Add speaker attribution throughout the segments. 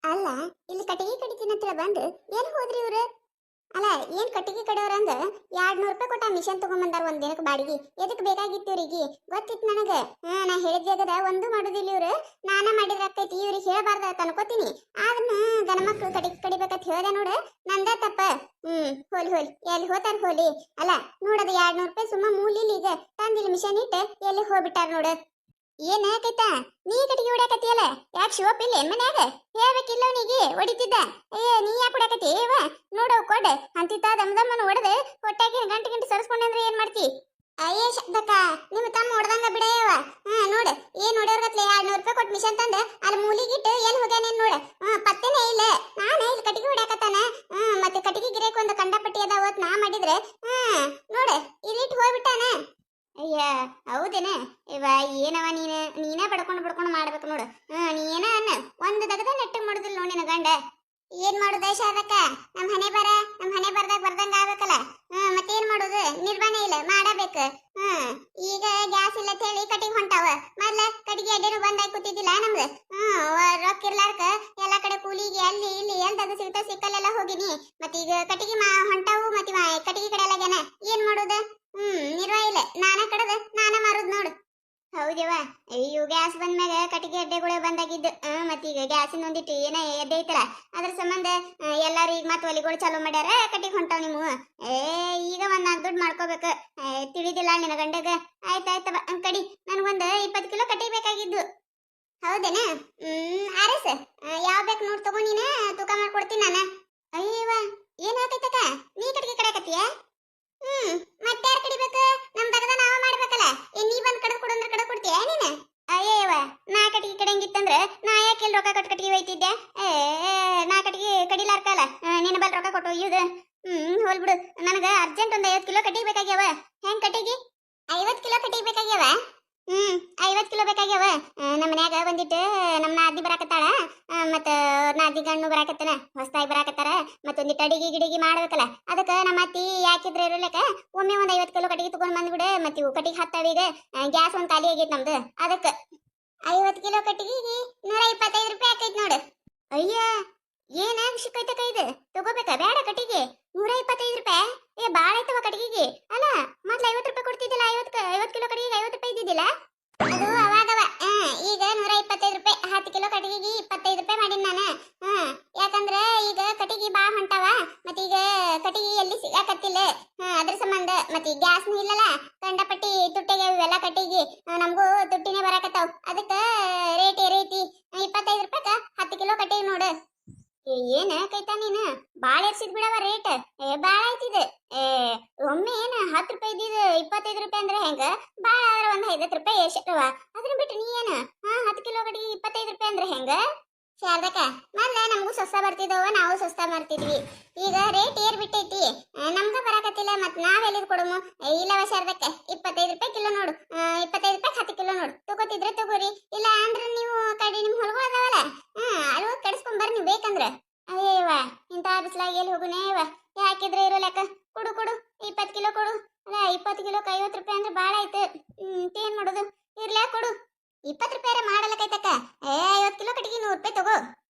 Speaker 1: ಅಲ್ಲ, ಇಲ್ಲಿ ಕಟ್ಟಿಗೆ ಕಡಿತೀನಿ ಅಂತ ಬಂದು ಎಲ್ಲಿ ಹೋದ್ರಿ ಇವ್ರು? ಅಲ್ಲ, ಏನ್ ಕಟ್ಟಿಗೆ ಕಡಿಯೋರಂದ 200 ರೂಪಾಯಿ ಕೊಟ್ಟ ಮಿಷನ್ ತಗೊಂಬಂದಾರ ಒಂದ್ ದಿನಕ್ಕೆ ಬಾಡಿಗೆ. ಎದಕ್ ಬೇಕಾಗಿತ್ತು ಇವ್ರಿಗೆ? ಗೊತ್ತಿತ್ತು ನನಗ. ನಾ ಹೇಳಿದ್ಯಾಗದ ಒಂದು ಮಾಡುದಿಲ್ಲ ಇವ್ರು. ನಾನ ಮಾಡಿದ್ರ ಆಕೈತಿ, ಇವ್ರಿಗೆ ಹೇಳಬಾರ್ದ ಅನ್ಕೋತೀನಿ. ಆದ್ನ ಗನ ಮಕ್ಳು ಕಟ್ಟಿಗೆ ಕಡಿಬೇಕಂತ ಹೇಳ್ದೆ ನೋಡ, ನಂದ ತಪ್ಪ. ಹೋಲಿ ಹೋಲಿ, ಎಲ್ಲಿ ಹೋತಾರ ಹೋಲಿ. ಅಲ್ಲ ನೋಡದ 200 ರೂಪಾಯಿ ಸುಮ್ಮ ಮೂಲಿಲಿ ಈಗ ತಂದಿಲ್ಲ ಮಿಷನ್ ಇಟ್ಟು ಎಲ್ಲಿ ಹೋಗ್ಬಿಟ್ಟಾರ ನೋಡು. ಏನ್ ಯಾಕೈತಾ ನೀ ಕಟ್ಟಿಗೆ ಹೊಡ್ಯಾಕತಿಯಲ್ಲ? ಯಾಕೆ ಶಿವಪ್ಪ ಇಲ್ಲ ಮನ್ಯಾಗ? ಹೇಳ್ಬೇಕಿಲ್ಲ ಅವನಿಗೆ ಹೊಡಿತಿದ್ದ. ನೀ ಯಾಕೆ ಹೊಡ್ಯಾಕತಿ? ನೋಡು ಕೊಡ್ ಅಂತಿತ್ತ ದಮ್ದಮ್ಮನ ಹೊಡೆದು ಹೊಟ್ಟಾಗಿ ಗಂಟೆ ಗಂಟೆ ಸರಿಸ್ಕೊಂಡ್ರೆ ಏನ್ ಮಾಡ್ತಿ? ಅಯ್ಯೇ ಶಬ್ದಕ್ಕ, ನಿಮ್ ತಮ್ಮ ಹೊಡ್ದಂಗ ಬಿಡಯವ. ನೋಡು ಏನ್ ಹೊಡ್ಯೋರ್ಗತ್ಲೆ 200 ರೂಪಾಯಿ ಕೊಟ್ಟು ಮಿಷನ್ ತಂದ ಅಲ್ಲಿ ಮೂಲಿಗಿಟ್ಟು ಎಲ್ಲಿ ಹೋಗ್ಯಾನೇನ್ ನೋಡ. ಪತ್ತೆನೇ ಇಲ್ಲ. ನಾನೇ ಇಲ್ಲಿ ಕಟ್ಟಿಗೆ ಹೊಡ್ಯಾಕತ್ತಾನ. ಮತ್ತೆ ಕಟ್ಟಿಗೆ ಗಿರೇಕ್ ಒಂದು ಕಂಡಪಟ್ಟಿ ಅದಾವತ್ ನಾ ಮಾಡಿದ್ರೆ ನೋಡ ಇಲ್ಲಿಟ್ಟು ಹೋಗ್ಬಿಟ್ಟಾನ. ಅಯ್ಯ ಹೌದೇನ? ಇವ ಏನವ ನೀನ ಬಡ್ಕೊಂಡು ಮಾಡ್ಬೇಕು ನೋಡು. ನೀ ಏನ ಅನ್ನ ಒಂದು ದಗದ ನೆಟ್ಟಿಗೆ ಮಾಡುದಿಲ್ಲ ನೋಡಿ ನಿನ್ನ ಗಂಡ. ಏನ್ ಮಾಡುದ ಶಾರದಕ್ಕ? ನಮ್ ಹಣೆ ಬರ್ದಂಗ ಆಗ್ಬೇಕಲ್ಲ. ಮತ್ತೇನ್ ಮಾಡುದು? ನಿರ್ವಾಣ ಇಲ್ಲ, ಮಾಡಬೇಕು. ಈಗ ಗ್ಯಾಸ್ ಇಲ್ಲ ಹೇಳಿ ಕಟ್ಟಿಗೆ ಹೊಂಟಾವ. ಮೊದ್ಲ ಕಟ್ಟಿಗೆ ಅಡ್ಡೆನು ಬಂದಾಗಿ ಕೂತಿದ್ದಿಲ್ಲ ನಮ್ದು. ರೊಕ್ಕ ಇರ್ಲಾರ್ಕ ಎಲ್ಲಾ ಕಡೆ ಕೂಲಿಗೆ ಅಲ್ಲಿ ಇಲ್ಲಿ ಎಂತದು ಸಿಕ್ಕಲ್ಲೆಲ್ಲ ಹೋಗಿನಿ. ಮತ್ತೀಗ ಕಟ್ಟಿಗೆ ಹೊಂಟಾವು. ಮತ್ ಕಟ್ಟಿಗೆ ಕಡೆಯಲ್ಲಾಗ್ಯಾನ. ಏನ್ ಮಾಡುದ? ನಿರ್ವಾಹ ಇಲ್ಲ. ನಾನ ಕಡದ ನಾನ ಮಾರುದ್ ನೋಡು. ಹೌದವ. ಅಯ್ಯೋ ಗ್ಯಾಸ್ ಬಂದ್ಮ್ಯಾಗ ಕಟ್ಟಿಗೆ ಅಡ್ಡೆಗಳು ಬಂದಾಗಿದ್ದು. ಮತ್ತೀಗ ಗ್ಯಾಸಿನ ಒಂದಿಟ್ಟು ಏನ ಎಡ್ಡೆ ಐತಲ್ಲ, ಅದ್ರ ಸಂಬಂಧ ಎಲ್ಲಾರು ಈಗ ಮತ್ತೆ ಒಲಿಗಳು ಚಾಲೂ ಮಾಡ್ಯಾರ. ಕಟ್ಟಿಗೆ ಹೊಂಟಾವ್ ನೀವು. ಈಗ ಒಂದ್ 4 ದುಡ್ಡು ಮಾಡ್ಕೋಬೇಕು. ತಿಳಿದಿಲ್ಲ ನಿನ್ನ ಗಂಡಗ? ಆಯ್ತಾಯ್ತವ ಕಡಿ. ನನ್ಗೊಂದು 20 ಕಿಲೋ ಕಟ್ಟಿಗೆ ಬೇಕಾಗಿದ್ದು. ಹೌದೇನ? ಆರಸ ಯಾವ ಬೇಕು ನೋಡ್ ತಗೋ. ನೀನ ತೂಕ ಮಾಡ್ಕೊಡ್ತೀನಿ ನಾನು. ಅಯ್ಯವ ಏನಾಗ್ತೈತಕ್ಕ? ನೀ ಕಟ್ಟಿಗೆ ಕಡಕತ್ತೀಯ? ಮತ್ತೆ ಯಾರು ಕಡಿಬೇಕು? ನಮ್ ದಗದ ನಾವ ಮಾಡ್ಬೇಕಲ್ಲ. ನೀ ಬಂದ್ ಕಡದ್ ಕೊಡು ಅಂದ್ರೆ ಕಡದ್ ಕೊಡ್ತೀಯ ನೀನು? ಅಯ್ಯವ ನಾ ಕಟ್ಟಿಗೆ ಕಡಿಯಂಗಿತ್ತಂದ್ರೆ ನಾ ಯಾಕೆ ರೊಕ್ಕ ಕೊಟ್ಟು ಕಟ್ಟಿಗೆ ಒಯ್ತಿದ್ದೆ? ನಾ ಕಟ್ಟಿಗೆ ಕಡಿಲಾರ್ಕಲ್ಲ ನಿನ್ನ ಬಲ್ ರೊಕ್ಕ ಕೊಟ್ಟು ಒಯ್ಯುದು. ಹೋಲ್ ಬಿಡು. ನನಗ ಅರ್ಜೆಂಟ್ ಒಂದ್ 50 ಕಿಲೋ ಕಟ್ಟಿಗೆ ಬೇಕಾಗ್ಯಾವ. ಹೆಂಗ್ ಕಟ್ಟಿಗೆ? 50 ಕಿಲೋ ಕಟ್ಟಿಗೆ ಬೇಕಾಗ್ಯಾವ? 50 ಕಿಲೋ ಬೇಕಾಗ್ಯಾವ. ನಮ್ಮ ಮನ್ಯಾಗ ಬಂದಿಟ್ಟು ನಮ್ಮ ನಾದಿ ಬರಾಕತ್ತಾಳ. ಮತ್ತ ನಾದಿ ಗಣ್ಣು ಬರಾಕತ್ತನ, ಹೊಸದಾಗಿ ಬರಾಕತ್ತಾರ. ಮತ್ತೊಂದಿಟ್ಟು ಅಡಿಗೆ ಗಿಡಿಗೆ ಮಾಡ್ಬೇಕಲ್ಲ. ಅದಕ್ಕ ನಮ್ಮ ಅತ್ತಿ ಯಾಕಿದ್ರೆ ಇರಲಿಕ್ಕ ಒಮ್ಮೆ ಒಂದ್ 50 ಕಿಲೋ ಕಟ್ಟಿಗೆ ತಗೊಂಡ್ ಬಂದ್ಬಿಡು. ಮತ್ ಇವು ಕಟ್ಟಿಗೆ ಹತ್ತಾವೀಗ. ಗ್ಯಾಸ್ ಒಂದ್ ಖಾಲಿ ಆಗೈತಿ ನಮ್ದು. ಅದಕ್ಕ 50 ಕಿಲೋ ಕಟ್ಟಿಗೆ 125 ರೂಪಾಯಿ ಆಕೈತಿ ನೋಡು. ಅಯ್ಯ ಏನ ಸಿಕ್ಕೈತಕ ಇದು? ತಗೋಬೇಕಾ ಬೇಡ ಕಟ್ಟಿಗೆ? 125 ರೂಪಾಯಿ? ಬಾಳ ಐತವ ಕಟ್ಟಿಗೆಗೆ. ಅಲ್ಲ ಮೊದ್ಲು 50 ರೂಪಾಯಿ ಕೊಡ್ತಿದ್ದಿಲ್ಲ. 50 ಕಿಲೋ ಕಟ್ಟಿಗೆ 50 ರೂಪಾಯಿ ಇದ್ದಿದ್ದಿಲ್ಲ. ಅದು ಅವಾಗವ. ಈಗ 125 ರೂಪಾಯಿ. 10 ಕಿಲೋ ಕಟ್ಟಿಗೆಗೆ 25 ರೂಪಾಯಿ ಮಾಡೀನಿ ನಾನು. ಯಾಕಂದ್ರೆ ಈಗ ಕಟ್ಟಿಗೆ ಬಾ ಹೊಂಟಾವ. ಮತ್ತೀಗ ಕಟ್ಟಿಗೆ ಎಲ್ಲಿ ಸಿಗಾಕತ್ತಿಲ್ಲ. ಅದ್ರ ಸಂಬಂಧ ಮತ್ತೆ ಗ್ಯಾಸ್ನು ಇಲ್ಲಲ್ಲ. ಕಂಡಪಟ್ಟಿ ತುಟ್ಟಿಗೆ ಇವೆಲ್ಲ ಕಟ್ಟಿಗೆ ನಮಗೂ ತುಟ್ಟಿನೇ ಬರಾಕತ್ತಾವ. ಅದಕ್ಕ ರೇಟ್ ಏರೈತಿ. 25 ರೂಪಾಯಿಗ 10 ಕಿಲೋ ಕಟ್ಟಿಗೆ ನೋಡು. ಏನ ಕೈತಾ ನೀನು ಬಾಳ ಎರ್ಸಿದ್ ಬಿಡವ ರೇಟ್. ಬಾಳ ಐತಿದ. ಒಮ್ಮೆ ಏನ 10 ರೂಪಾಯಿ ಇದ್ದಿದ್ದು 25 ರೂಪಾಯಿ ಅಂದ್ರೆ ಹೆಂಗ? ಬಾಳ ಆದ್ರ ಒಂದ್ 50 ರೂಪಾಯಿ ಎಷ್ಟವ. ಅದನ್ನ ಬಿಟ್ಟು ನೀ ಏನ 10 ಕಿಲೋ ಕಟ್ಟಿಗೆ 25 ರೂಪಾಯಿ ಅಂದ್ರೆ ಹೆಂಗ? ಶಾರದಕ್ಕ ಮೊದ್ಲ ನಮಗೂ ಸಸ್ತ ಬರ್ತಿದ್ದವ, ನಾವು ಸಸ್ತ ಮಾಡ್ತಿದ್ವಿ. ಈಗ ರೇಟ್ ಏರ್ ಬಿಟ್ಟೈತಿ. ನಮ್ಗ ಬರಾಕತ್ತಿಲ್ಲ. ಮತ್ ನಾವೆಲ್ಲಿದ್ ಕೊಡಮು? ಇಲ್ಲವ ಶಾರದಕ್ಕ, 25 ರೂಪಾಯಿ ಕಿಲೋ ನೋಡು. 25 ರೂಪಾಯಿ 10 ಕಿಲೋ ನೋಡು. ತಗೋತಿದ್ರೆ ತಗೋರಿ, ಇಲ್ಲ ಅಂದ್ರೆ ನೀವು ಕಡಿ ನಿಮ್ ಹೊಲಗೂ ಅದಾವಲ್ಲ, ಅಲ್ವ ಕಡಿಸ್ಕೊಂಡ್ ಬರ್ರಿ ನೀವು ಬೇಕಂದ್ರ. ಅಯ್ಯವ್ವ ಇಂತ ಬಿಸ್ಲಾಗ ಎಲ್ಲಿ ಹೋಗುನೇವ? ಯಾಕಿದ್ರೆ ಇರೋಲಕ್ಕ. ಕೊಡು ಕೊಡು 20 ಕಿಲೋ ಕೊಡು. ಅಲ್ಲ 20 ಕಿಲೋಕ್ಕೆ 50 ರೂಪಾಯಿ ಅಂದ್ರೆ ಬಾಳ ಆಯ್ತು. ಏನ್ ಮಾಡೋದು? ಇರ್ಲಾ ಕೊಡು. 20 ರೂಪಾಯಿ ಮಾಡಲಕ್ಕೈತಕ್ಕ. 50 ಕಿಲೋ ಕಟ್ಟಿಗೆ 100 ರೂಪಾಯಿ ತಗೋ.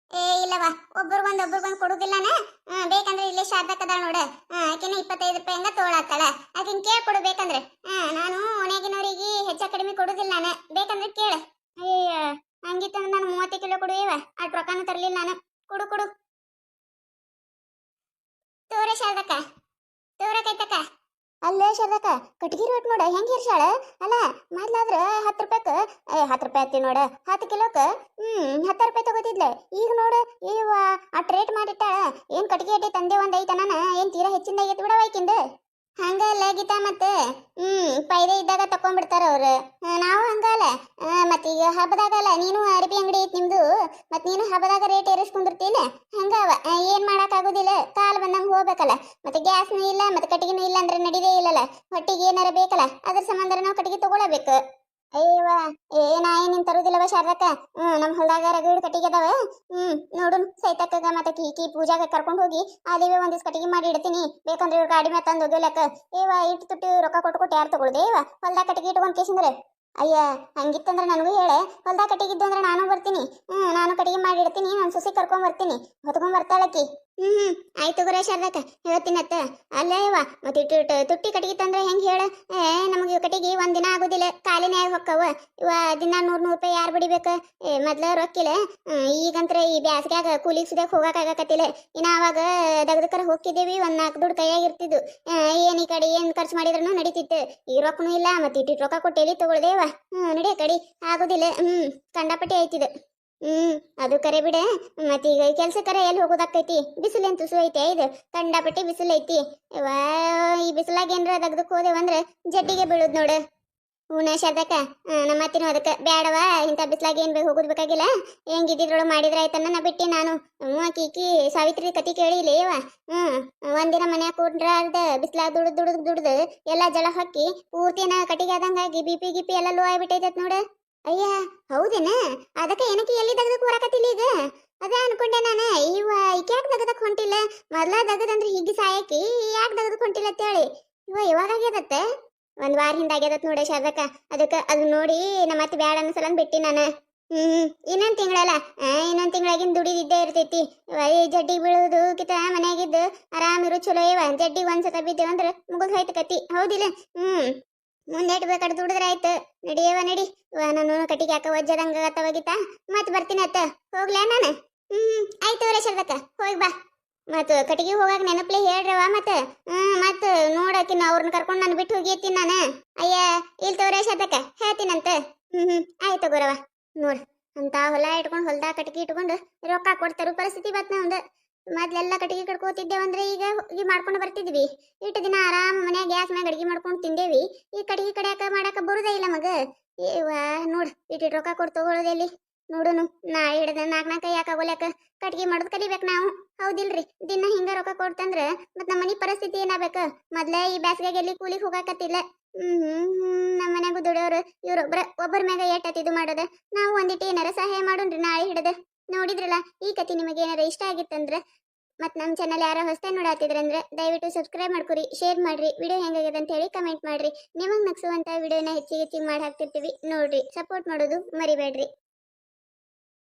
Speaker 1: ಇಲ್ಲವ ಒಬ್ಬರಿಗೊಂದು ಕೊಡುದಿಲ್ಲನ. ಬೇಕಂದ್ರೆ ಇಲ್ಲೇ ಶಾರದಕ್ಕದಾಳ ನೋಡ. ಆಕೆನ 25 ರೂಪಾಯಿಂದ ತೋಳಾತಾಳ. ಆಕಿನ್ ಕೇಳ್ಕೊಡು ಬೇಕಂದ್ರೆ. ನಾನು ಒಣಗಿನವರಿಗೆ ಹೆಚ್ಚ ಕಡಿಮೆ ಕೊಡುದಿಲ್ಲ ನಾನು. ಬೇಕಂದ್ರೆ ಕೇಳ. ಅಯ್ಯ ಹಂಗಿತ್ತಂದ್ರೆ ನಾನು 30 ಕಿಲೋ ಕೊಡು. ಅಟ್ ರೊಕ್ಕನೂ ತರ್ಲಿಲ್ಲ ನಾನು. ಕೊಡು ಕೊಡು. ತೋರೆ ಶಾರದಕ್ಕ, ತೋರಕೈತಕ್ಕ. ಅಲ್ಲೇ ಶಾರದಕ್ಕ ಕಟ್ಟಿಗೆ ರೇಟ್ ನೋಡ ಹೆಂಗ್ ಇರ್ಸಾಳ. ಅಲ್ಲ ಮೊದ್ಲಾದ್ರ 10 ರೂಪಾಯಿಕ 10 ರೂಪಾಯಿ ಹತ್ತಿ ನೋಡ. 10 ಕಿಲೋಕ 10 ರೂಪಾಯಿ ತಗೋತಿದ್ಲ. ಈಗ ನೋಡು ಇವ ಅಟ್ ರೇಟ್ ಮಾಡಿಟ್ಟಾಳ. ಏನ್ ಕಟ್ಟಿಗೆ ಅಡ್ಡಿ ತಂದೆ ಒಂದ್ ಐತನ? ಏನ್ ತೀರಾ ಹೆಚ್ಚಿಂದ ಐತಿ ಬಿಡವ ಐಕಿಂದ. ಹಂಗಲ್ಲ ಗೀತಾ. ಮತ್ತೆ ಪೈದೆ ಇದ್ದಾಗ ತಕೊಂಡ್ಬಿಡ್ತಾರ ಅವ್ರು. ನಾವು ಹಂಗಲ್ಲ. ಮತ್ತೀಗ ಹಬ್ಬದಾಗಲ್ಲ ನೀನು ಅರಬಿ ಅಂಗಡಿ ಐತಿ ನಿಮ್ದು. ಮತ್ ನೀನು ಹಬ್ಬದಾಗ ರೇಟ್ ಏರಿಸ್ಕೊಂಡಿರ್ತೀನಿ. ಹಂಗವ ಏನ್ ಮಾಡಕ್ ಆಗುದಿಲ್ಲ. ಕಾಲ ಬಂದಂಗ ಹೋಗ್ಬೇಕಲ್ಲ. ಮತ್ತೆ ಗ್ಯಾಸ್ನು ಇಲ್ಲ, ಮತ್ತೆ ಕಟ್ಟಿಗೆನೂ ಇಲ್ಲ ಅಂದ್ರೆ ನಡಿದೇ ಇಲ್ಲಲ್ಲ. ಹೊಟ್ಟಿಗೆ ಏನಾರ ಬೇಕಲ್ಲ. ಅದ್ರ ಸಂಬಂಧ ನಾವು ಕಟ್ಟಿಗೆ ತಗೊಳಬೇಕು. ಅಯ್ಯವ ನಾ ಏನ್ ತರುದಿಲ್ಲವ ಶಾರದಕ್ಕ. ನಮ್ ಹೊಲದಾಗ ರಗಡ್ ಕಟ್ಟಿಗೆ ಅದಾವ. ನೋಡು ಸೈತಕ್ಕಗ ಮತ್ತೆ ಕೀಕಿ ಪೂಜಾಗ ಕರ್ಕೊಂಡ್ ಹೋಗಿ ಅಲ್ಲಿವೆ ಒಂದಿವ್ಸ ಕಟ್ಟಿಗೆ ಮಾಡಿ ಇಡ್ತೀನಿ. ಬೇಕಂದ್ರೆ ಇವ್ರ ಗಾಡಿ ಮೇಲೆ ತಂದು ಒಗ್ಯಲಕ್ಕ. ಇಟ್ಟು ತುಟ್ಟಿ ರೊಕ್ಕ ಕೊಟ್ಟು ಯಾರು ತಗೊಳ್ದೆ ಹೊಲ್ದಾಗ ಕಟ್ಟಿಗೆ ಇಟ್ಕೊಂಡ್ ಕೇಸಂದ್ರೆ. ಅಯ್ಯ ಹಂಗಿತ್ತಂದ್ರೆ ನನಗೂ ಹೇಳೆ, ಹೊಲ್ದಾಗ ಕಟ್ಟಿಗಿದ್ದು ಅಂದ್ರೆ ನಾನು ಬರ್ತೀನಿ. ನಾನು ಕಟ್ಟಿಗೆ ಮಾಡಿಡ್ತೀನಿ, ನಾನು ಸೊಸಿ ಕರ್ಕೊಂಡ್ ಬರ್ತೀನಿ, ಹೊತ್ಕೊಂಡ್ ಬರ್ತಾಳಕಿ. ಆಯ್ತು ಗುರೇ ಶಾರದಕ್ಕ, ಹೇಳ್ತೀನತ್ತ. ಅಲ್ಲೇ ಇವ ಮತ್ತೆ ಇಟ್ಟು ತುಟ್ಟಿ ಕಟ್ಟಿಗೆ ತಂದ್ರೆ ಹೆಂಗ್ ಹೇಳ? ನಮಗೆ ಕಟ್ಟಿಗೆ ಒಂದಿನ ಆಗೋದಿಲ್ಲ, ಕಾಲಿನೇ ಆಗಿ ಹೊಕ್ಕವ ಇವ. ದಿನ 100 ರೂಪಾಯಿ ಯಾರು ಬಿಡಿಬೇಕು? ಮೊದ್ಲ ರೊಕ್ಕಿಲ್ಲ, ಈಗಂತ್ರ ಈ ಬ್ಯಾಸ್ಗ್ಯಾಗ ಕೂಲಿಗೆ ಸುದ್ಯಾಗ ಹೋಗಕ್ಕಾಗಕತ್ತಿಲ್ಲ. ಇನ್ನ ಅವಾಗ ದಗದಕರ ಹೋಗ್ತಿದ್ದೇವಿ, 1 4 ದುಡ್ಡು ಕೈಯಾಗ ಇರ್ತಿದ್ದು. ಏನ್ ಈ ಕಡೆ ಏನ್ ಖರ್ಚು ಮಾಡಿದ್ರು ನಡೀತಿತ್ತು. ಈಗ ರೊಕ್ಕನೂ ಇಲ್ಲ, ಮತ್ತೆ ಇಟ್ಟಿಟ್ಟು ರೊಕ್ಕ ಕೊಟ್ಟು ಎಲ್ಲಿ ತಗೊಳ್ದೇವ? ನಡಿಯ ಕಡಿ ಆಗೋದಿಲ್ಲ. ಕಂಡಾಪಟ್ಟಿ ಆಯ್ತಿದು. ಅದು ಕರೆ ಬಿಡ. ಮತ್ತೀಗ ಕೆಲ್ಸಕ್ಕರ ಎಲ್ಲಿ ಹೋಗೋದಾಕೈತಿ? ಬಿಸಿಲೇನ್ ತುಸು ಐತೆ, ಇದು ಕಂಡಾಪಟ್ಟಿ ಬಿಸಿಲು ಐತಿ. ವಾ, ಈ ಬಿಸಿಲಾಗ ಏನ್ರ ದಗ್ದಕ್ ಹೋದೇವಂದ್ರೆ ಜಡ್ಡಿಗೆ ಬೀಳುದ್ ನೋಡು. ಹೂನ ಶಾರದಕ್ಕ, ನಮ್ಮ ಅತ್ತಿನೂ ಅದಕ್ಕೆ ಬ್ಯಾಡವಾ, ಇಂಥ ಬಿಸಿಲಾಗ ಏನ್ ಹೋಗೋದು ಬೇಕಾಗಿಲ್ಲ, ಹೆಂಗಿದ್ರೊಳಗೆ ಮಾಡಿದ್ರೆ ಆಯ್ತನ್ನ ನಾ ಬಿಟ್ಟಿ ನಾನು. ಕೀಕಿ ಸಾವಿತ್ರಿ ಕತಿ ಕೇಳಿಲೇವ. ಒಂದಿನ ಮನ್ಯಾಗ ಕೂಡ್ರ ಅರ್ಧ ಬಿಸಿಲಾಗ ದುಡ್ದು ಎಲ್ಲ ಜಳ ಹಾಕಿ ಪೂರ್ತಿನ ಕಟ್ಟಿಗೆ ಆದಂಗಾಗಿ ಬಿ ಪಿ ಎಲ್ಲ ಲೋ ಆಗ್ಬಿಟ್ಟೈತತ್ ನೋಡು. ಅಯ್ಯ ಹೌದೇನ? ಅದಕ್ಕೆ ಏನಕ್ಕೆ ಎಲ್ಲಿ ದಗದಕ್ಕೆ ಹೊರಕತ್ತಿಲ್ಲ ಈಗ? ಅದೇ ಅನ್ಕೊಂಡೆ ನಾನು, ಈಕೆ ಯಾಕೆ ದಗದಕ್ಕೆ ಹೊಂಟಿಲ್ಲ? ಮೊದ್ಲ ದಗದಂದ್ರೆ ಹಿಗ್ಗಿ ಸಾಯಕಿ, ಯಾಕೆ ದಗದಕ್ಕೆ ಹೊಂಟಿಲ್ಲ ಅಂತೇಳಿ. ಯಾವಾಗ ಆಗ್ಯದತ್ತೆ? 1 ವಾರ ಹಿಂದ ಆಗ್ಯದತ್ ನೋಡಿ ಶಾರದಕ್ಕ. ಅದಕ್ಕೆ ಅದು ನೋಡಿ ನಮ್ಮ ಅತ್ತೆ ಬ್ಯಾಡ ಅನ್ಸಲ ಬಿಟ್ಟಿ ನಾನು. ಇನ್ನೊಂದು ತಿಂಗಳಲ್ಲ, ಇನ್ನೊಂದು ತಿಂಗಳಾಗಿನ ದುಡಿದಿದ್ದೇ ಇರ್ತೈತಿ. ಜಡ್ಡಿ ಬೀಳುವುದು ಕಿತ ಮನ್ಯಾಗಿದ್ದು ಆರಾಮಿರು ಚಲೋ ಇವ. ಜಡ್ಡಿಗೆ ಒಂದ್ಸತ ಬಿದ್ದೇವ ಅಂದ್ರೆ ಮುಗಿದ್ ಹೋಯ್ತು ಕತಿ, ಹೌದಿಲ್ಲ? ಮುಂದೆ ಬೇಕಾದ್ರೆ ದುಡಿದ್ರೆ ಆಯ್ತು. ನಡಿಯವ ನಡಿ. ನಾನು ಕಟ್ಟಿಗೆ ಹಾಕ ಒಜ್ಜದಂಗ ತವಗಿತ ಮತ್ ಬರ್ತೀನಿ ಅತ್ತ. ಹೋಗ್ಲಾ ನಾನು? ಆಯ್ತು ಅವರೇ ಶಾರದಕ್ಕ, ಹೋಗಿ ಬಾ. ಮತ್ ಕಟ್ಟಿಗೆ ಹೋಗಾಕ ನೆನಪ್ಲೆ ಹೇಳ್ರವ. ಮತ್ ನೋಡಕಿನ ಅವ್ರನ್ನ ಕರ್ಕೊಂಡು ನಾನು ಬಿಟ್ಟು ಹೋಗಿತ್ತೀನಿ ನಾನು. ಅಯ್ಯ ಇಲ್ ತವರೇ ಶಾರದಕ್ಕ, ಹೇಳ್ತೀನಂತ. ಆಯ್ತು ಗುರವ. ನೋಡ್, ಅಂತ ಹೊಲ ಇಟ್ಕೊಂಡು ಹೊಲ್ದಾಗ ಕಟ್ಟಿಗೆ ಇಟ್ಕೊಂಡು ರೊಕ್ಕ ಕೊಡ್ತಾರು ಪರಿಸ್ಥಿತಿ ಬತ್ ನಾವಂದ. ಮೊದ್ಲೆಲ್ಲ ಕಟ್ಟಿಗೆ ಕಡ್ಕೋತಿದ್ದೇವಂದ್ರೆ ಈಗ ಮಾಡ್ಕೊಂಡು ಬರ್ತಿದ್ವಿ. ಇಟ್ಟು ದಿನ ಆರಾಮ್ ಮನ್ಯಾಗ ಗ್ಯಾಸ್ ಮ್ಯಾಗ ಅಡಿಗೆ ಮಾಡ್ಕೊಂಡು ತಿಂದೇವಿ. ಈ ಕಟ್ಟಿಗೆ ಕಡಿಯಾಕ ಮಾಡಾಕ ಬರುದೇ ಇಲ್ಲ ಮಗ. ನೋಡ್, ಇಟ್ಟು ರೊಕ್ಕ ಕೊಟ್ಟು ತಗೊಳ್ಳೋದೆಲ್ಲಿ? ನೋಡುನು, ನಾಳೆ ಹಿಡ್ದ 4 ಯಾಕಾಗೋಲ್ಯಾಕ ಕಟ್ಟಿಗೆ ಮಾಡೋದು ಕಲಿಬೇಕು ನಾವು, ಹೌದಿಲ್ರಿ? ದಿನ ಹಿಂಗ ರೊಕ್ಕ ಕೊಡ್ತಂದ್ರ ಮತ್ ನಮ್ಮ ಮನಿ ಪರಿಸ್ಥಿತಿ ಏನಾಗಬೇಕು? ಮೊದ್ಲೇ ಈ ಬ್ಯಾಸ್ಗೆಗೆ ಎಲ್ಲಿ ಕೂಲಿಗೆ ಹೋಗಾಕತ್ತಿಲ್ಲ. ನಮ್ಮ ಮನ್ಯಾಗೂ ದುಡಿಯೋರು ಒಬ್ಬರ ಮ್ಯಾಗ ಎಟ್ಟತ್ತಿದು ಮಾಡೋದ. ನಾವು ಒಂದಿಟ್ಟು ಏನಾರ ಸಹಾಯ ಮಾಡೋಣ್ರಿ ನಾಳೆ ಹಿಡ್ದ. ನೋಡಿದ್ರಲ್ಲ, ಈ ಕತಿ ನಿಮಗೆ ಏನಾರ ಇಷ್ಟ ಆಗಿತ್ತಂದ್ರ ಮತ್ತು ನಮ್ಮ ಚಾನಲ್ ಯಾರೋ ಹೊಸದಾಗಿ ನೋಡಾತಿದ್ರಂದ್ರೆ ದಯವಿಟ್ಟು ಸಬ್ಸ್ಕ್ರೈಬ್ ಮಾಡ್ಕೊರಿ, ಶೇರ್ ಮಾಡ್ರಿ, ವಿಡಿಯೋ ಹೆಂಗಾಗಿದೆ ಅಂತ ಹೇಳಿ ಕಮೆಂಟ್ ಮಾಡ್ರಿ. ನಿಮಗೆ ನಗಿಸುವಂಥ ವಿಡಿಯೋನ ಹೆಚ್ಚಿಗೆ ಮಾಡಿ ಹಾಕ್ತಿರ್ತೀವಿ ನೋಡ್ರಿ. ಸಪೋರ್ಟ್ ಮಾಡೋದು ಮರಿಬೇಡ್ರಿ.